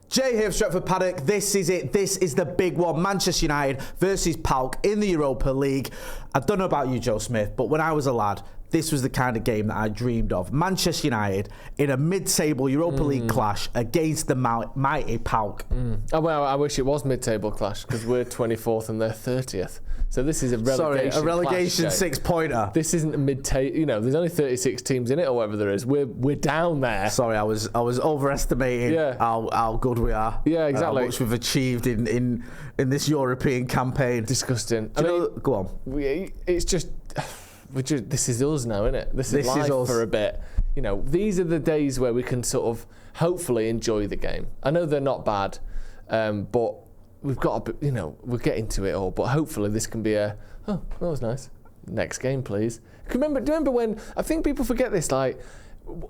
Jay here, Stretford, Paddock. This is it. This is the big one. Manchester United versus PAOK in the Europa League. I don't know about you, Joe Smith, but when I was a lad, this was the kind of game that I dreamed of. Manchester United in a mid-table Europa League clash against the mighty PAOK. Oh, well, I wish it was mid-table clash because we're 24th and they're 30th. So this is a relegation. Sorry, a relegation clash, six-pointer. This isn't a mid-table. You know, there's only 36 teams in it or whatever there is. We're down there. Sorry, I was overestimating how good we are. Yeah, exactly. How much we've achieved in this European campaign. Disgusting. Go on. It's just. This is us now, isn't it? This is life for a bit. You know, these are the days where we can sort of hopefully enjoy the game. I know they're not bad, but we've got to, we're getting to it all. But hopefully this can be that was nice. Next game, please. Do you remember when, I think people forget this, like,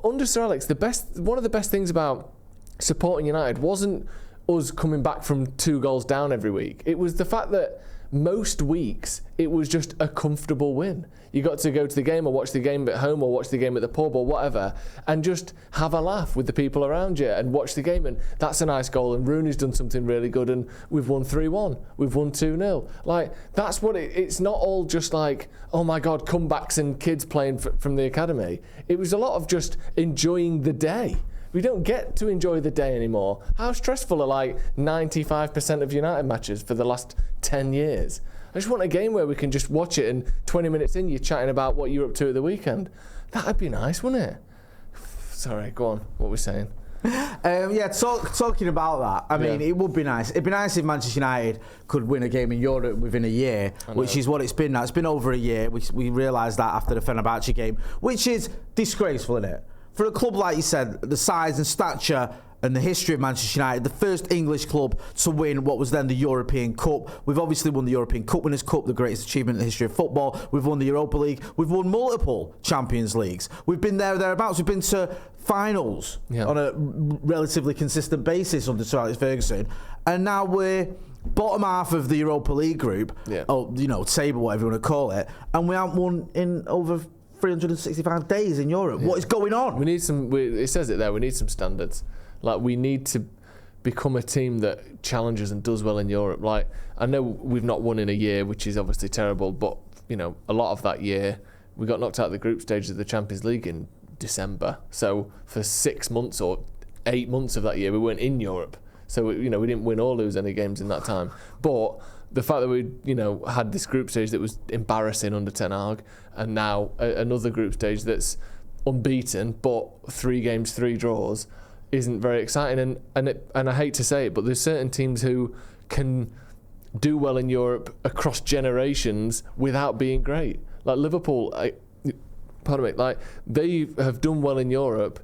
under Sir Alex, one of the best things about supporting United wasn't us coming back from 2 goals down every week. It was the fact that most weeks it was just a comfortable win. You got to go to the game or watch the game at home or watch the game at the pub or whatever and just have a laugh with the people around you and watch the game, and that's a nice goal and Rooney's done something really good and we've won 3-1, we've won 2-0. Like, that's what it's not all just like, oh my God, comebacks and kids playing from the academy. It was a lot of just enjoying the day. We don't get to enjoy the day anymore. How stressful are like 95% of United matches for the last 10 years? I just want a game where we can just watch it and 20 minutes in you're chatting about what you're up to at the weekend. That'd be nice, wouldn't it? Sorry, go on. What we're saying? Talking about that, I mean, it would be nice. It'd be nice if Manchester United could win a game in Europe within a year, which is what it's been now. It's been over a year. We realised that after the Fenerbahce game, which is disgraceful, isn't it? For a club, like you said, the size and stature and the history of Manchester United, the first English club to win what was then the European Cup. We've obviously won the European Cup Winners' Cup, the greatest achievement in the history of football. We've won the Europa League. We've won multiple Champions Leagues. We've been thereabouts. We've been to finals on a relatively consistent basis under Sir Alex Ferguson. And now we're bottom half of the Europa League group, table, whatever you want to call it, and we haven't won in over 365 days in Europe. What is going on? We need some. It says it there. We need some standards. Like, we need to become a team that challenges and does well in Europe. Like, I know we've not won in a year, which is obviously terrible, but a lot of that year we got knocked out of the group stage of the Champions League in December. So for 6 months or 8 months of that year, we weren't in Europe. So we didn't win or lose any games in that time. But the fact that we had this group stage that was embarrassing under Ten Hag, and now another group stage that's unbeaten but 3 games, 3 draws, isn't very exciting. And I hate to say it, but there's certain teams who can do well in Europe across generations without being great. Like Liverpool, like they have done well in Europe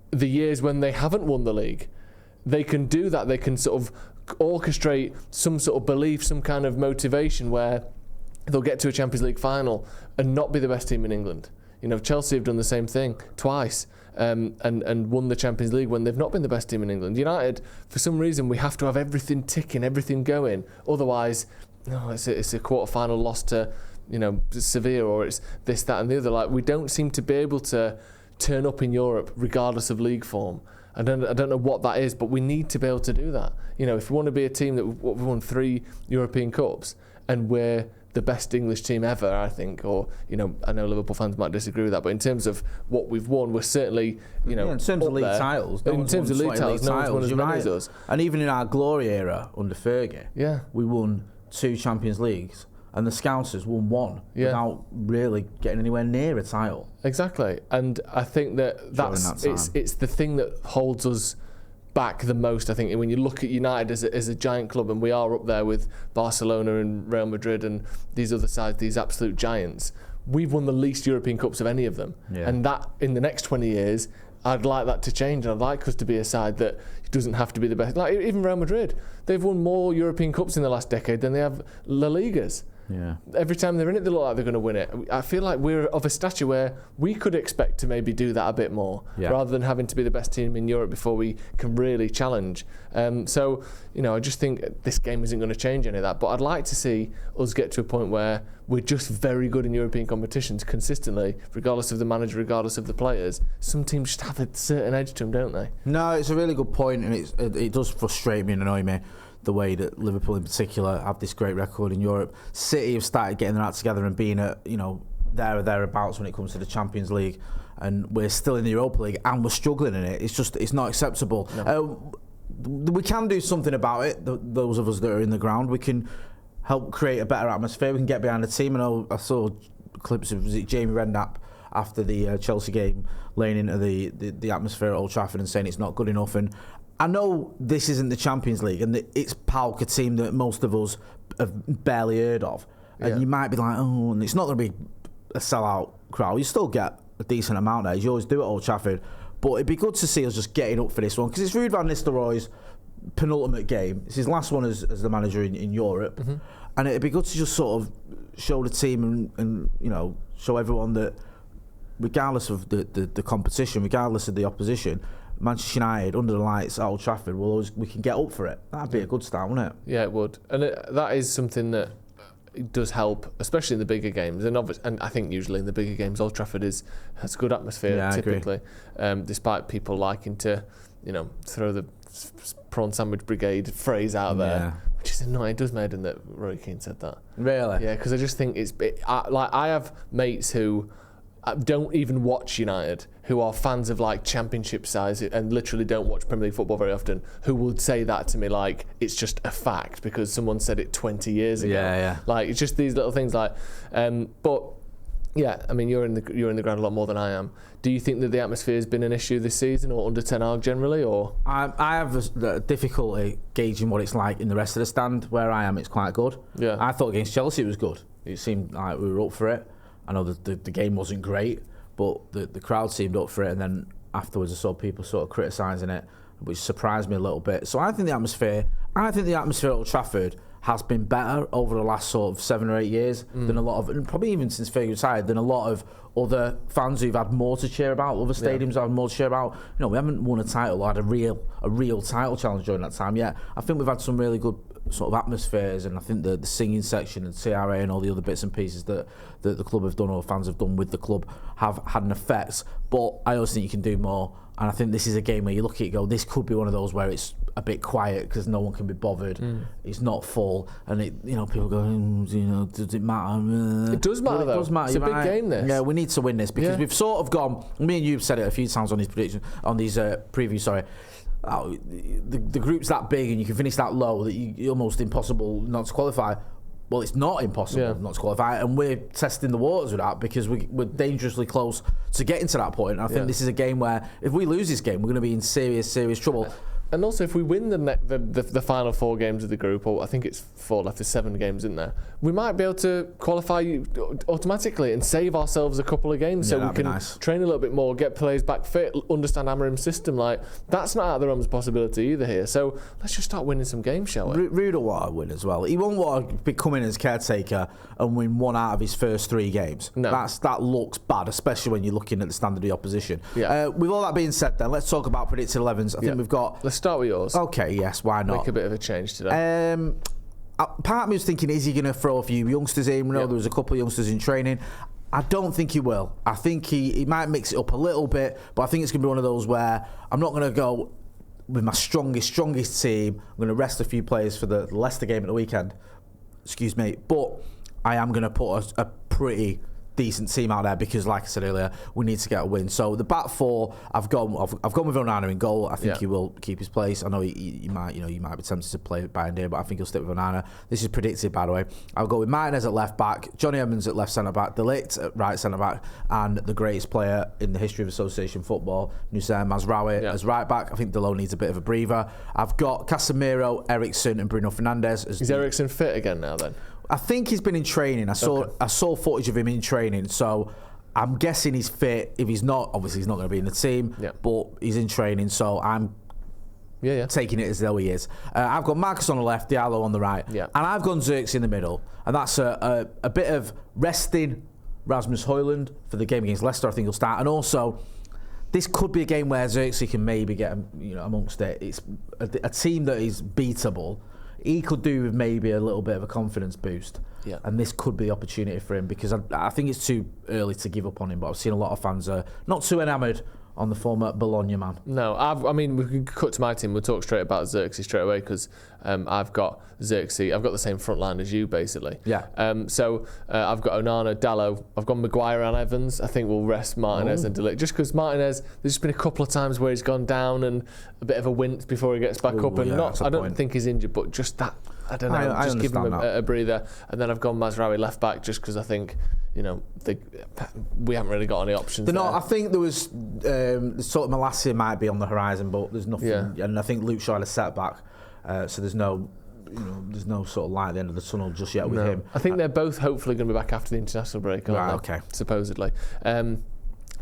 the years when they haven't won the league. They can do that. They can sort of orchestrate some sort of belief, some kind of motivation where they'll get to a Champions League final and not be the best team in England. Chelsea have done the same thing twice and won the Champions League when they've not been the best team in England. United, for some reason, we have to have everything ticking, everything going. Otherwise, it's a quarter-final loss to Sevilla, or it's this, that and the other. Like, we don't seem to be able to turn up in Europe regardless of league form. I don't know what that is, but we need to be able to do that. If we want to be a team that we've won 3 European Cups and we're the best English team ever, I think, or I know Liverpool fans might disagree with that, but in terms of what we've won, we're certainly in terms of league titles, no one's won as many as us. And even in our glory era under Fergie, we won 2 Champions Leagues, and the Scousers won 1 without really getting anywhere near a title. Exactly, and I think it's the thing that holds us back the most. I think when you look at United as a giant club, and we are up there with Barcelona and Real Madrid and these other sides, these absolute giants, we've won the least European Cups of any of them. And that in the next 20 years, I'd like that to change. I'd like us to be a side that doesn't have to be the best. Like even Real Madrid, they've won more European Cups in the last decade than they have La Ligas. Yeah. Every time they're in it, they look like they're going to win it. I feel like we're of a stature where we could expect to maybe do that a bit more, rather than having to be the best team in Europe before we can really challenge. So, I just think this game isn't going to change any of that. But I'd like to see us get to a point where we're just very good in European competitions consistently, regardless of the manager, regardless of the players. Some teams just have a certain edge to them, don't they? No, it's a really good point, and it does frustrate me and annoy me the way that Liverpool in particular have this great record in Europe. City have started getting their act together and being at, there or thereabouts when it comes to the Champions League, and we're still in the Europa League and we're struggling in it. It's not acceptable. No. We can do something about it, those of us that are in the ground. We can help create a better atmosphere. We can get behind the team. I saw clips of Jamie Redknapp after the Chelsea game laying into the atmosphere at Old Trafford and saying it's not good enough. And I know this isn't the Champions League, and it's PAOK, a team that most of us have barely heard of. And you might be like, oh, and it's not going to be a sellout crowd. You still get a decent amount there, as you always do at Old Trafford. But it'd be good to see us just getting up for this one, because it's Ruud Van Nistelrooy's penultimate game. It's his last one as the manager in Europe. Mm-hmm. And it'd be good to just sort of show the team and show everyone that regardless of the competition, regardless of the opposition, Manchester United under the lights at Old Trafford we can get up for it. That'd be a good start, wouldn't it? Yeah, it would. And that is something that does help, especially in the bigger games. And I think usually in the bigger games, Old Trafford has good atmosphere typically, despite people liking to, throw the prawn sandwich brigade phrase out there, which is annoying. It does matter that Roy Keane said that. Really? Yeah, because I just think I have mates who don't even watch United, who are fans of like championship size and literally don't watch Premier League football very often, who would say that to me like it's just a fact because someone said it 20 years ago. Yeah. Like it's just these little things like, but yeah, I mean you're in the ground a lot more than I am. Do you think that the atmosphere has been an issue this season or under Ten Hag generally, or? I have the difficulty gauging what it's like in the rest of the stand. Where I am, it's quite good. Yeah. I thought against Chelsea it was good. It seemed like we were up for it. I know the game wasn't great, but the crowd seemed up for it, and then afterwards I saw people sort of criticising it, which surprised me a little bit. So I think the atmosphere at Old Trafford has been better over the last sort of 7 or 8 years than a lot of, and probably even since Fergie retired, than a lot of other fans who've had more to cheer about, other stadiums have had more to cheer about. We haven't won a title or had a real title challenge during that time yet. I think we've had some really good sort of atmospheres, and I think the singing section and CRA and all the other bits and pieces that the club have done or fans have done with the club have had an effect. But I also think you can do more, and I think this is a game where you look at it and go, this could be one of those where it's a bit quiet because no one can be bothered. It's not full, and people go, does it matter? It does matter, though. It does matter. It's a big game, this. Yeah, we need to win this because we've sort of gone. Me and you've said it a few times on these predictions, on these previews. Sorry. The group's that big and you can finish that low that you're almost impossible not to qualify. Well, it's not impossible not to qualify, and we're testing the waters with that because we're dangerously close to getting to that point. And I think this is a game where if we lose this game, we're going to be in serious trouble. And also, if we win the final 4 games of the group, or I think it's 4 left, there's 7 games in there, we might be able to qualify automatically and save ourselves a couple of games so we can train a little bit more, get players back fit, understand Amarim's system. Like, that's not out of the realms of possibility either here. So let's just start winning some games, shall we? Ruud will want to win as well. He won't want to be coming as caretaker and win 1 out of his first 3 games. No. That looks bad, especially when you're looking at the standard of the opposition. Yeah. With all that being said, then let's talk about predicted 11s. I think we've got. Let's start with yours. Okay, yes, why not? Make a bit of a change today. Part of me was thinking, is he going to throw a few youngsters in? There was a couple of youngsters in training. I don't think he will. I think he might mix it up a little bit, but I think it's going to be one of those where I'm not going to go with my strongest team. I'm going to rest a few players for the Leicester game at the weekend. Excuse me. But I am going to put a pretty decent team out there because, like I said earlier, we need to get a win. So the back 4, I've gone with Onana in goal. I think he will keep his place. I know you might be tempted to play behind here, but I think he'll stick with Onana. This is predicted, by the way. I'll go with Martinez at left back, Johnny Evans at left centre back, De Ligt at right centre back, and the greatest player in the history of association football, Nusayr Mazraoui as right back. I think Delon needs a bit of a breather. I've got Casemiro, Eriksen, and Bruno Fernandes. Is Eriksen fit again now then? I think he's been in training. I saw footage of him in training, so I'm guessing he's fit. If he's not, obviously he's not going to be in the team, but he's in training, so I'm taking it as though he is. I've got Marcus on the left, Diallo on the right, and I've gone Xerxes in the middle, and that's a bit of resting Rasmus Højlund for the game against Leicester. I think he'll start, and also this could be a game where Xerxes can maybe get amongst it. It's a team that is beatable. He could do with maybe a little bit of a confidence boost. Yeah. And this could be the opportunity for him, because I think it's too early to give up on him, but I've seen a lot of fans not too enamoured on the former Bologna man. No, I mean, we can cut to my team. We'll talk straight about Xerxes straight away, because I've got Xerxes. I've got the same front line as you, basically. Yeah. So I've got Onana, Dalot. I've got Maguire and Evans. I think we'll rest Martinez and De Ligt, just because Martinez, there's just been a couple of times where he's gone down and a bit of a wince before he gets back up. And I don't think he's injured, but just that, I don't know, just give him a breather. And then I've gone Mazraoui left back, just because I think, we haven't really got any options. I think there was sort of Malacia might be on the horizon, but there's nothing. Yeah. And I think Luke Shaw had a setback, so there's no sort of light at the end of the tunnel just yet with him. I think they're both hopefully going to be back after the international break, aren't they? Okay. Supposedly.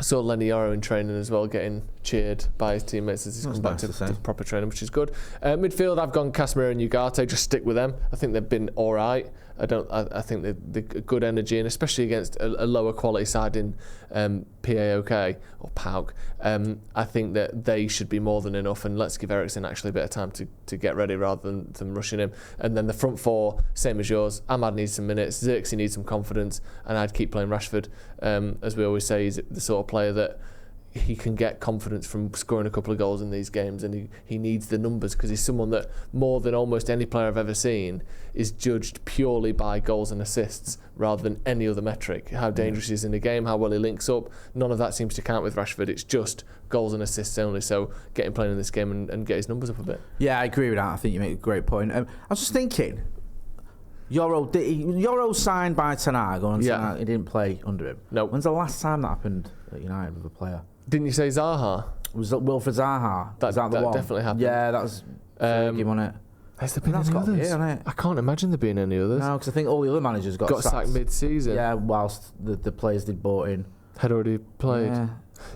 Saw Lenny Yoro in training as well, getting cheered by his teammates as he's come back to proper training, which is good. Midfield, I've gone Casemiro and Ugarte. Just stick with them. I think they've been all right. I think they're good energy, and especially against a lower quality side in PAOK or PAOK. I think that they should be more than enough, and let's give Eriksen actually a bit of time to get ready rather than rushing him. And then the front four, same as yours. Ahmad needs some minutes, Xerxes needs some confidence, and I'd keep playing Rashford. As we always say, he's the sort of player that he can get confidence from scoring a couple of goals in these games, and he needs the numbers, because he's someone that, more than almost any player I've ever seen, is judged purely by goals and assists rather than any other metric. How dangerous he is in the game, how well he links up, none of that seems to count with Rashford. It's just goals and assists only, so get him playing in this game and get his numbers up a bit. Yeah, I agree with that. I think you make a great point. I was just thinking, Yoro signed by Ten Hag, and he didn't play under him. No. When's the last time that happened at United with a player? Didn't you say Zaha? Was that Wilfred Zaha? Is that the one? Definitely happened. Yeah, that was Fergie on it. Has there been any others? I can't imagine there being any others. No, because I think all the other managers got sacked mid-season. Yeah, whilst the players they'd bought in had already played.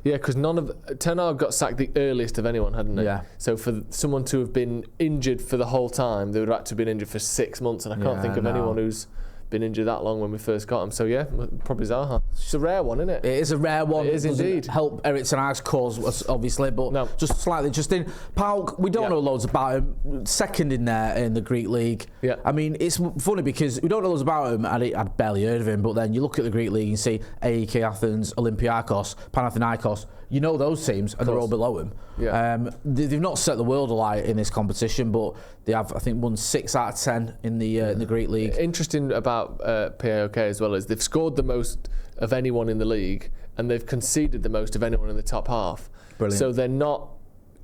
Yeah, because none of Ten Hag got sacked the earliest of anyone, hadn't they? Yeah. So for someone to have been injured for the whole time, they would have had to have been injured for 6 months, and I can't think of anyone who's been injured that long when we first got him. So yeah, probably Zaha. It's a rare one, isn't it? It is a rare one. It is indeed. Help Erik ten Hag's cause, obviously, but just slightly interesting. PAOK, we don't know loads about him. Second in there in the Greek league. Yeah. I mean, it's funny because we don't know loads about him. I'd barely heard of him, but then you look at the Greek league and see AEK Athens, Olympiakos, Panathinaikos. You know those teams, and they're all below him. Yeah. They've not set the world alight in this competition, but they have, I think, won 6 out of 10 in the Greek league. Interesting about PAOK as well is they've scored the most of anyone in the league, and they've conceded the most of anyone in the top half. Brilliant. So they're not,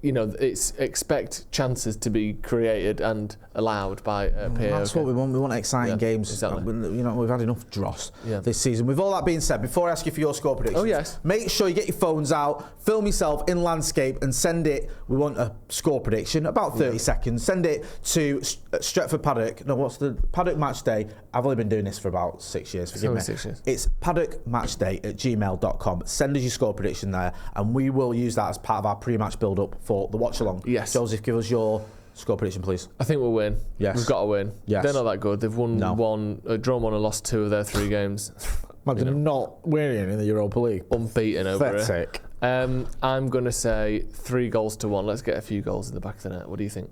it's expect chances to be created and allowed by PAOK. That's what we want. We want exciting games. Exactly. We've had enough dross this season. With all that being said, before I ask you for your score predictions, make sure you get your phones out, film yourself in landscape, and send it. We want a score prediction, about 30 seconds. Send it to Stretford Paddock. No, what's the Paddock Match Day? I've only been doing this for about 6 years. Forgive me. 6 years. It's paddockmatchday@gmail.com. Send us your score prediction there, and we will use that as part of our pre-match build-up for the watch along. Yes. Joseph, give us your score prediction, please. I think we'll win. Yes. We've got to win. Yes. They're not that good. They've won one, drawn one and lost 2 of their 3 games. Imagine not winning in the Europa League. Unbeaten over Pathetic. it. I'm going to say 3-1. Let's get a few goals in the back of the net. What do you think?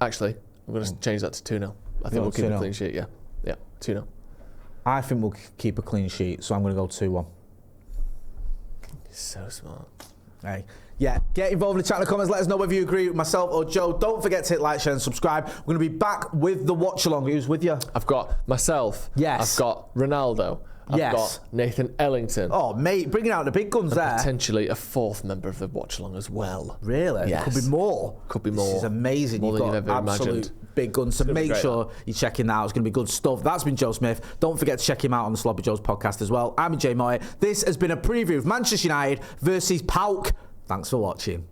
Actually, I'm going to change that to 2-0. I think we'll keep a clean sheet, yeah. Yeah, 2-0. I think we'll keep a clean sheet, so I'm going to go 2-1. So smart. Hey. Yeah, get involved in the chat in the comments. Let us know whether you agree with myself or Joe. Don't forget to hit like, share and subscribe. We're going to be back with the watch along. Who's with you? I've got myself. Yes. I've got Ronaldo. I've got Nathan Ellington. Oh, mate, bringing out the big guns there. Potentially a 4th member of the watch along as well. Really? Yes. Could be more. Could be more. This is amazing. More than you've ever absolute imagined. Big guns. So make sure you're checking that out. It's going to be good stuff. That's been Joe Smith. Don't forget to check him out on the Sloppy Joe's podcast as well. I'm Jay Moy. This has been a preview of Manchester United versus PAOK. Thanks for watching.